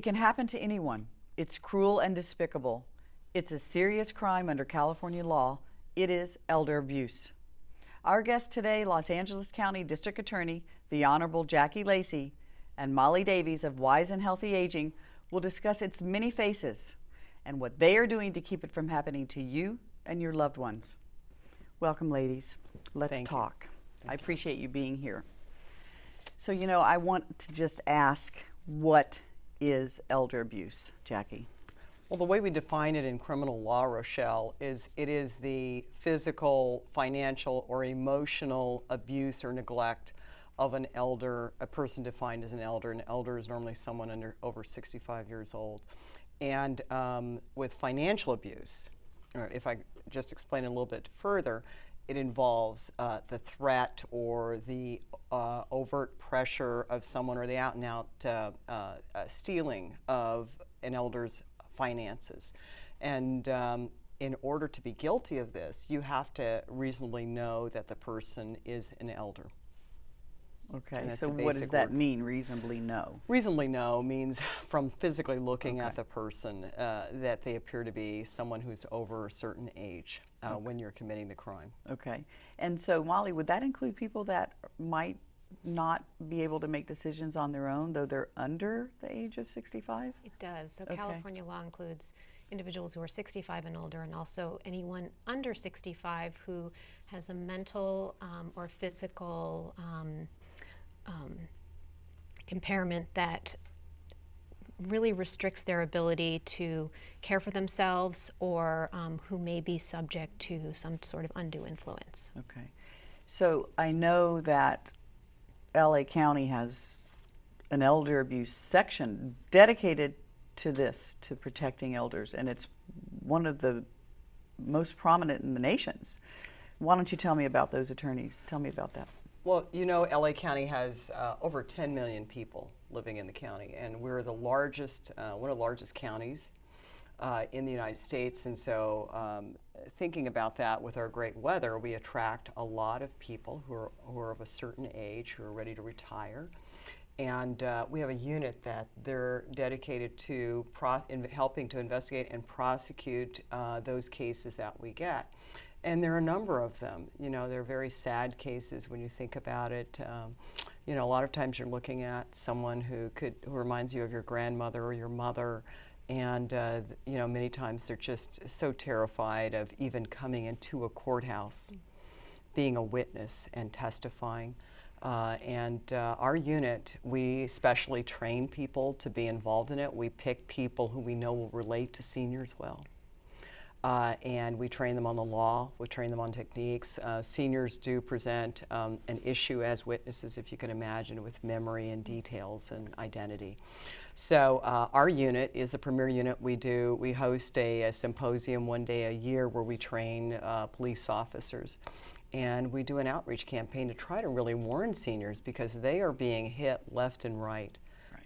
can happen to anyone. It's cruel and despicable. It's a serious crime under California law. It is elder abuse. Our guest today, Los Angeles County District Attorney, the Honorable Jackie Lacey, and Molly Davies of Wise and Healthy Aging will discuss its many faces and what they are doing to keep it from happening to you and your loved ones. Welcome, ladies. Let's talk. I appreciate you being here. So, you know, I want to just ask, what is elder abuse, Jackie? Well, the way we define it in criminal law, Rochelle, is it is the physical, financial, or emotional abuse or neglect of an elder, a person defined as an elder. An elder is normally someone over 65 years old. And with financial abuse, or if I just explain it a little bit further, it involves the threat or the overt pressure of someone, or the out-and-out stealing of an elder's finances. And in order to be guilty of this, you have to reasonably know that the person is an elder. Okay, so what does that mean, reasonably know? Reasonably know means from physically looking at the person that they appear to be someone who's over a certain age when you're committing the crime. Okay. And so, Molly, would that include people that might not be able to make decisions on their own, though they're under the age of 65? It does. So California law includes individuals who are 65 and older, and also anyone under 65 who has a mental or physical impairment that really restricts their ability to care for themselves, or who may be subject to some sort of undue influence. Okay. So I know that LA County has an elder abuse section dedicated to this, to protecting elders, and it's one of the most prominent in the nations. Why don't you tell me about those attorneys? Tell me about that. Well, you know, LA County has over 10 million people living in the county, and we're the largest, one of the largest counties in the United States. And so thinking about that, with our great weather, we attract a lot of people who are of a certain age, who are ready to retire. And we have a unit that they're dedicated to helping to investigate and prosecute those cases that we get. And there are a number of them. You know, they're very sad cases when you think about it. You know, a lot of times you're looking at someone who reminds you of your grandmother or your mother, and you know, many times they're just so terrified of even coming into a courthouse, being a witness and testifying. Our unit, we specially train people to be involved in it. We pick people who we know will relate to seniors well. And we train them on the law, we train them on techniques. Seniors do present an issue as witnesses, if you can imagine, with memory and details and identity. So our unit is the premier unit. We host a symposium one day a year where we train police officers. And we do an outreach campaign to try to really warn seniors, because they are being hit left and right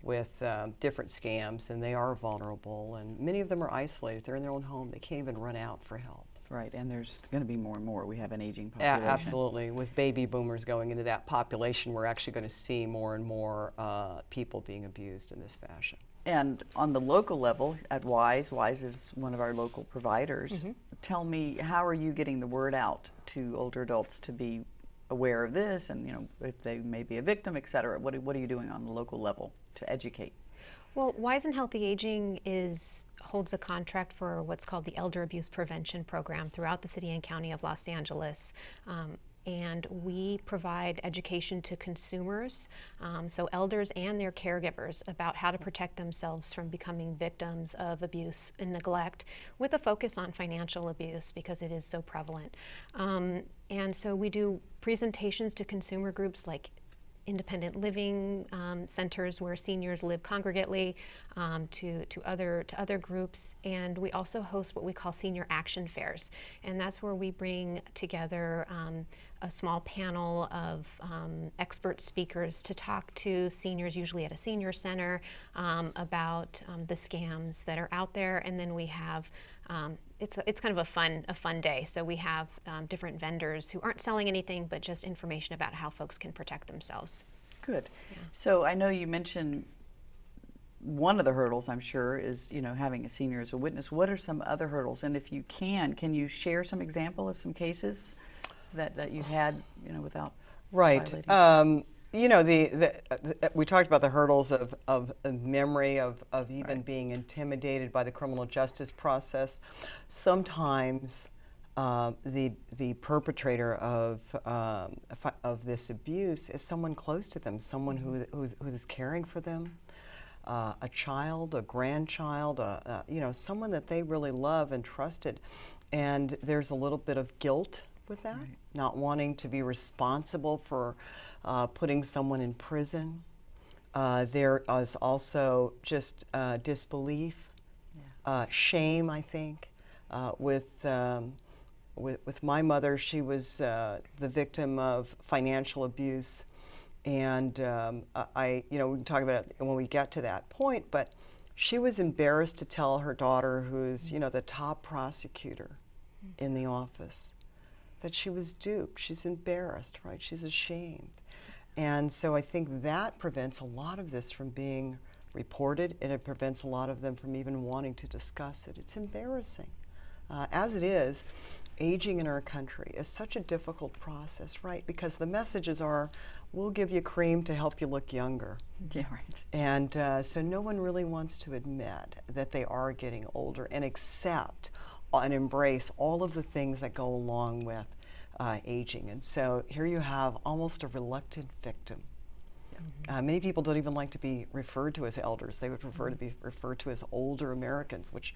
with different scams, and they are vulnerable, and many of them are isolated. They're in their own home. They can't even run out for help. Right, and there's going to be more and more. We have an aging population. Absolutely. With baby boomers going into that population, we're actually going to see more and more people being abused in this fashion. And on the local level, at Wise is one of our local providers. Tell me, how are you getting the word out to older adults to be aware of this, and, you know, if they may be a victim, et cetera? What are you doing on the local level to educate? Well, Wise and Healthy Aging holds a contract for what's called the Elder Abuse Prevention Program throughout the city and county of Los Angeles. And we provide education to consumers, so elders and their caregivers, about how to protect themselves from becoming victims of abuse and neglect, with a focus on financial abuse, because it is so prevalent. And so we do presentations to consumer groups like independent living centers where seniors live congregately, to other groups, and we also host what we call senior action fairs, and that's where we bring together a small panel of expert speakers to talk to seniors, usually at a senior center, about the scams that are out there. And then we have it's kind of a fun day. So we have different vendors who aren't selling anything, but just information about how folks can protect themselves. Good. Yeah. So I know you mentioned one of the hurdles, I'm sure, is having a senior as a witness. What are some other hurdles? And if you can you share some example of some cases that you've had without Right. violating? We talked about the hurdles of memory, of even being intimidated by the criminal justice process. Sometimes the perpetrator of this abuse is someone close to them, someone who is caring for them, a child, a grandchild, someone that they really love and trusted, and there's a little bit of guilt with that, not wanting to be responsible for putting someone in prison. There is also just disbelief, shame, I think. With my mother, she was the victim of financial abuse, and we can talk about it when we get to that point, but she was embarrassed to tell her daughter, who's the top prosecutor in the office, that she was duped. She's embarrassed, right? She's ashamed. And so I think that prevents a lot of this from being reported, and it prevents a lot of them from even wanting to discuss it. It's embarrassing. As it is, aging in our country is such a difficult process, right? Because the messages are, we'll give you cream to help you look younger. Yeah, right. And so no one really wants to admit that they are getting older and accept and embrace all of the things that go along with aging. And so here you have almost a reluctant victim. Many people don't even like to be referred to as elders. They would prefer to be referred to as older Americans, which,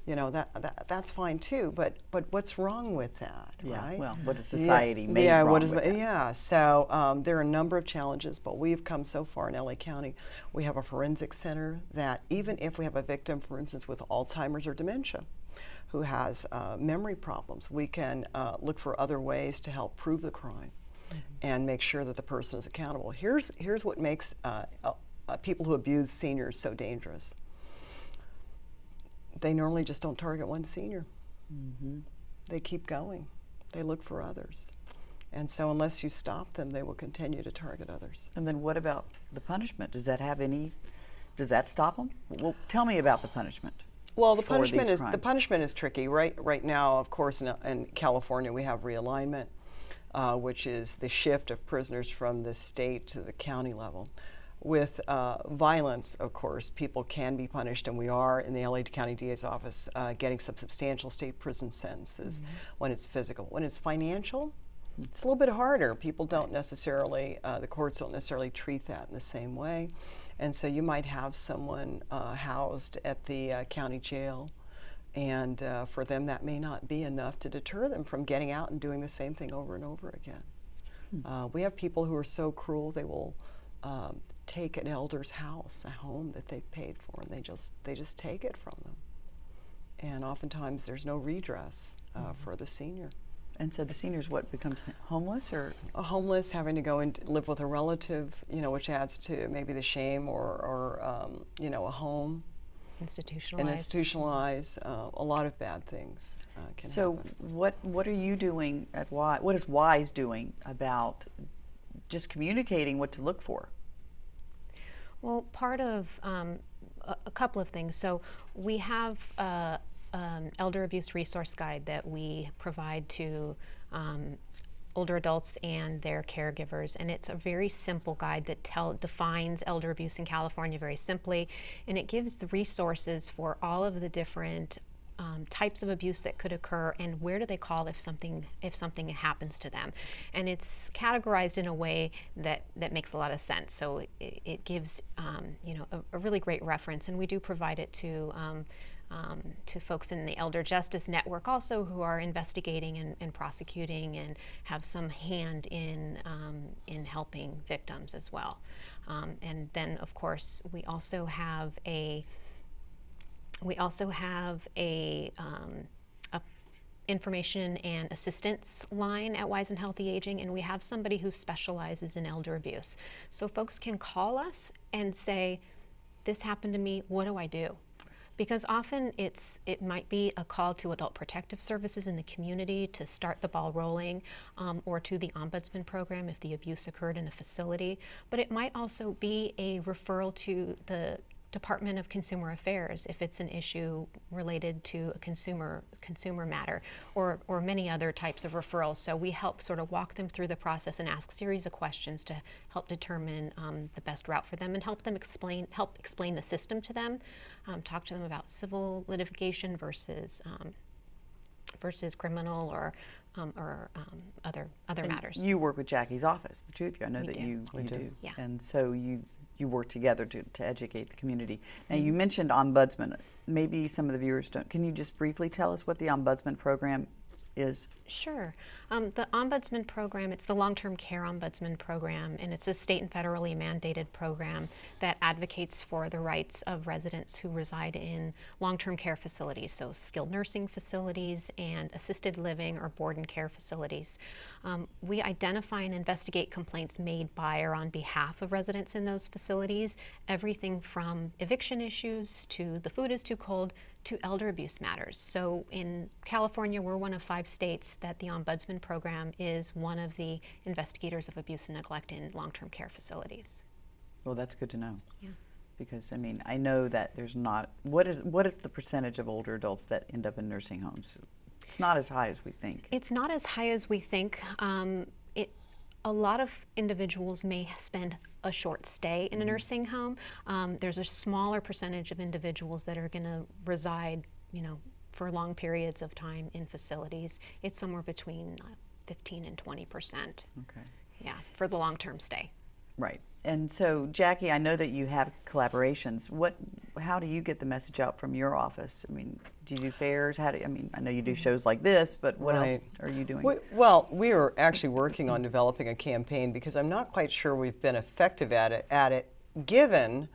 that's fine too. But what's wrong with that, right? Well, what is society made wrong with that? Yeah. So there are a number of challenges, but we've come so far in LA County. We have a forensic center that even if we have a victim, for instance, with Alzheimer's or dementia, who has memory problems, we can look for other ways to help prove the crime and make sure that the person is accountable. Here's what makes people who abuse seniors so dangerous. They normally just don't target one senior. They keep going. They look for others. And so unless you stop them, they will continue to target others. And then what about the punishment? Does that stop them? Well, tell me about the punishment. Well, the for punishment these is crimes. tricky. Right now, of course, in California, we have realignment, which is the shift of prisoners from the state to the county level. With violence, of course, people can be punished, and we are in the LA County DA's office getting some substantial state prison sentences when it's physical. When it's financial, it's a little bit harder. People don't necessarily, the courts don't necessarily treat that in the same way. And so you might have someone housed at the county jail, and for them that may not be enough to deter them from getting out and doing the same thing over and over again. We have people who are so cruel they will take an elder's house, a home that they've paid for, and they just take it from them. And oftentimes there's no redress for the senior. And so the seniors, what, becomes homeless or? Homeless, having to go and live with a relative, which adds to maybe the shame or a home. Institutionalized. A lot of bad things can So happen. what are you doing at WISE? What is WISE doing about just communicating what to look for? Well, part of a couple of things. So we have elder abuse resource guide that we provide to older adults and their caregivers, and it's a very simple guide that defines elder abuse in California very simply, and it gives the resources for all of the different types of abuse that could occur and where do they call if something happens to them. And it's categorized in a way that makes a lot of sense. So it gives a really great reference, and we do provide it to folks in the Elder Justice Network also who are investigating and prosecuting and have some hand in helping victims as well. And then, of course, we also have a information and assistance line at Wise and Healthy Aging, and we have somebody who specializes in elder abuse. So folks can call us and say, this happened to me, what do I do? Because often it might be a call to Adult Protective Services in the community to start the ball rolling, or to the Ombudsman program if the abuse occurred in a facility. But it might also be a referral to the Department of Consumer Affairs if it's an issue related to a consumer matter, or many other types of referrals. So we help sort of walk them through the process and ask series of questions to help determine the best route for them, and help explain the system to them. Talk to them about civil litigation versus criminal or other matters. You work with Jackie's office, the two of you. I know We that do. you We do. do. Yeah. And so you work together to educate the community. Now, you mentioned ombudsman. Maybe some of the viewers don't. Can you just briefly tell us what the ombudsman program is? Sure. The Ombudsman program, it's the Long-Term Care Ombudsman program, and it's a state and federally mandated program that advocates for the rights of residents who reside in long-term care facilities, so skilled nursing facilities and assisted living or board and care facilities. We identify and investigate complaints made by or on behalf of residents in those facilities, everything from eviction issues to the food is too cold to elder abuse matters. So in California, we're one of 5 states that the Ombudsman program is one of the investigators of abuse and neglect in long-term care facilities. Well, that's good to know. Yeah. Because, I mean, I know that there's not, what is the percentage of older adults that end up in nursing homes? It's not as high as we think. It's not as high as we think. A lot of individuals may spend a short stay in a nursing home. There's a smaller percentage of individuals that are going to reside, for long periods of time in facilities. It's somewhere between 15 and 20%. Okay. Yeah, for the long-term stay. Right. And so, Jackie, I know that you have collaborations. How do you get the message out from your office? I mean, do you do fairs? I know you do shows like this, but what else are you doing? We are actually working on developing a campaign, because I'm not quite sure we've been effective at it given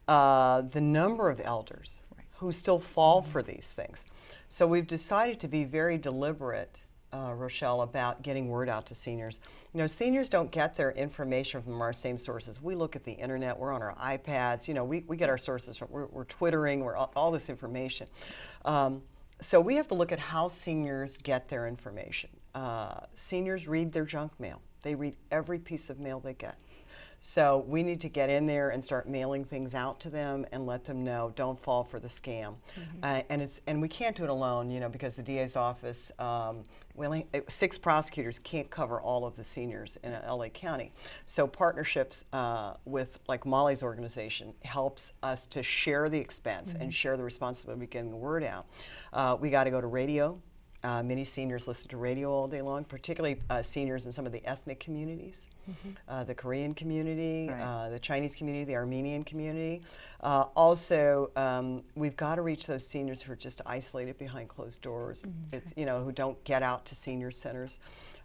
the number of elders who still fall for these things. So we've decided to be very deliberate, Rochelle, about getting word out to seniors. Seniors don't get their information from our same sources. We look at the internet, we're on our iPads, we get our sources from, we're Twittering, we're all this information. So we have to look at how seniors get their information. Seniors read their junk mail. They read every piece of mail they get. So we need to get in there and start mailing things out to them and let them know, don't fall for the scam. And we can't do it alone, because the DA's office, 6 prosecutors can't cover all of the seniors in LA County. So partnerships with like Molly's organization helps us to share the expense and share the responsibility of getting the word out. We got to go to radio. Many seniors listen to radio all day long, particularly seniors in some of the ethnic communities, the Korean community, the Chinese community, the Armenian community. Also, we've got to reach those seniors who are just isolated behind closed doors, who don't get out to senior centers.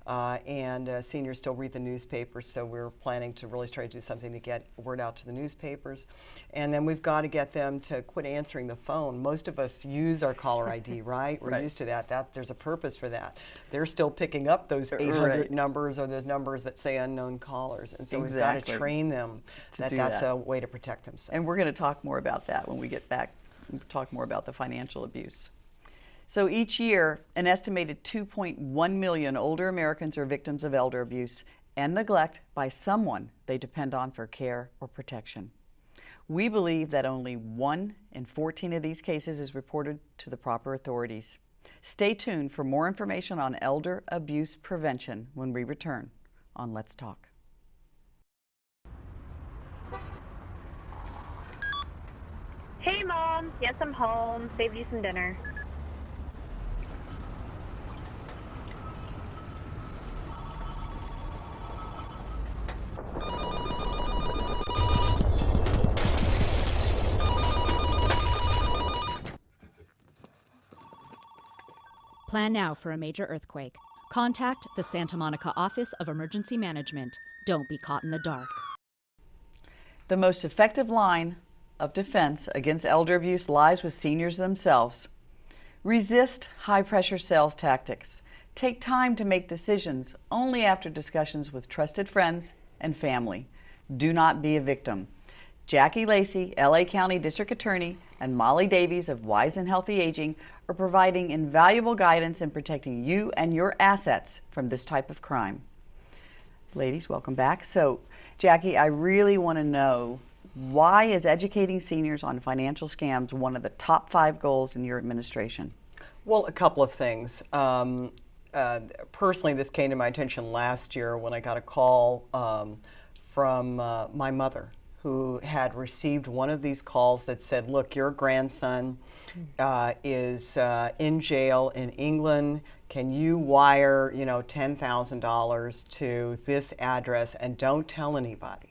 And seniors still read the newspapers, so we're planning to really try to do something to get word out to the newspapers. And then we've got to get them to quit answering the phone. Most of us use our caller ID, right? We're used to that. There's a purpose for that. They're still picking up those 800 numbers or those numbers that say unknown callers. And so we've got to train them that that's a way to protect themselves. And we're going to talk more about that when we get back. We'll talk more about the financial abuse. So each year, an estimated 2.1 million older Americans are victims of elder abuse and neglect by someone they depend on for care or protection. We believe that only 1 in 14 of these cases is reported to the proper authorities. Stay tuned for more information on elder abuse prevention when we return on Let's Talk. Hey Mom, yes I'm home, saved you some dinner. Plan now for a major earthquake. Contact the Santa Monica Office of Emergency Management. Don't be caught in the dark. The most effective line of defense against elder abuse lies with seniors themselves. Resist high-pressure sales tactics. Take time to make decisions only after discussions with trusted friends and family. Do not be a victim. Jackie Lacey, LA County District Attorney, and Molly Davies of Wise and Healthy Aging are providing invaluable guidance in protecting you and your assets from this type of crime. Ladies, welcome back. So, Jackie, I really want to know Why is educating seniors on financial scams one of the top 5 goals in your administration? Well, a couple of things. Personally, this came to my attention last year when I got a call from my mother, who had received one of these calls that said, look, your grandson is in jail in England. Can you wire, $10,000 to this address and don't tell anybody?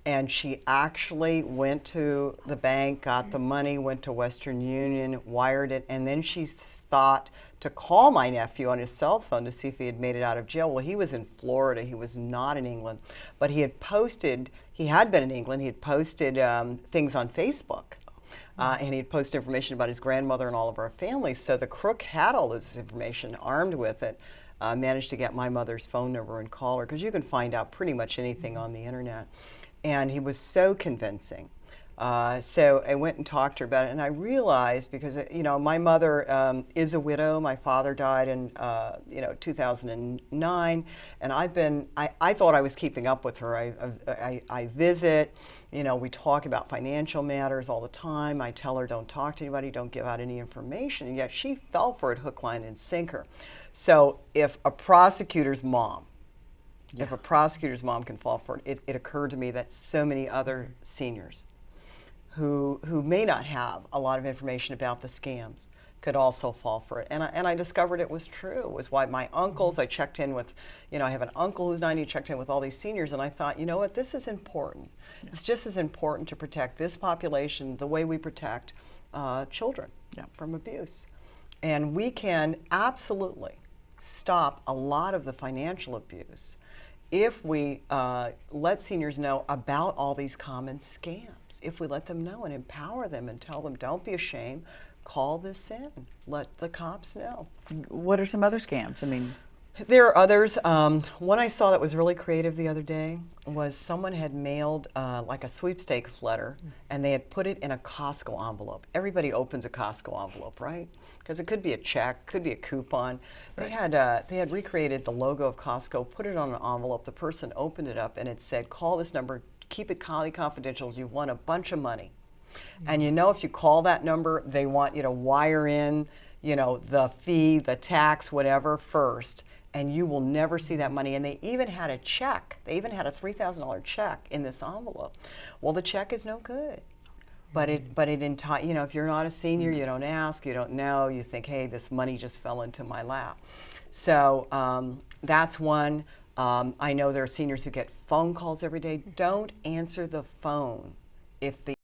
And she actually went to the bank, got the money, went to Western Union, wired it, and then she thought to call my nephew on his cell phone to see if he had made it out of jail. Well, he was in Florida. He was not in England. But he had been in England. He had posted things on Facebook. And he had posted information about his grandmother and all of our family. So the crook had all this information, armed with it, managed to get my mother's phone number and call her, because you can find out pretty much anything on the internet. And he was so convincing. So I went and talked to her about it, and I realized, because my mother is a widow. My father died in 2009, and I thought I was keeping up with her. I visit. We talk about financial matters all the time. I tell her, don't talk to anybody, don't give out any information, and yet she fell for it hook, line, and sinker. So if a prosecutor's mom can fall for it, it occurred to me that so many other seniors who may not have a lot of information about the scams could also fall for it. And I discovered it was true. It was why my uncles, I checked in with, I have an uncle who's 90, checked in with all these seniors, and I thought, you know what, this is important. Yeah. It's just as important to protect this population the way we protect children from abuse. And we can absolutely stop a lot of the financial abuse if we let seniors know about all these common scams, if we let them know and empower them and tell them, don't be ashamed, call this in, let the cops know. What are some other scams? There are others. One I saw that was really creative the other day was someone had mailed like a sweepstakes letter, and they had put it in a Costco envelope. Everybody opens a Costco envelope, right? Because it could be a check, could be a coupon. Right. They had recreated the logo of Costco, put it on an envelope. The person opened it up, and it said, call this number, keep it highly confidential. You've won a bunch of money. And if you call that number, they want you to wire in, the fee, the tax, whatever first, and you will never see that money. And they even had a check. They even had a $3,000 check in this envelope. Well, the check is no good. But if you're not a senior, you don't ask, you don't know, you think, hey, this money just fell into my lap. So that's one. I know there are seniors who get phone calls every day. Don't answer the phone if the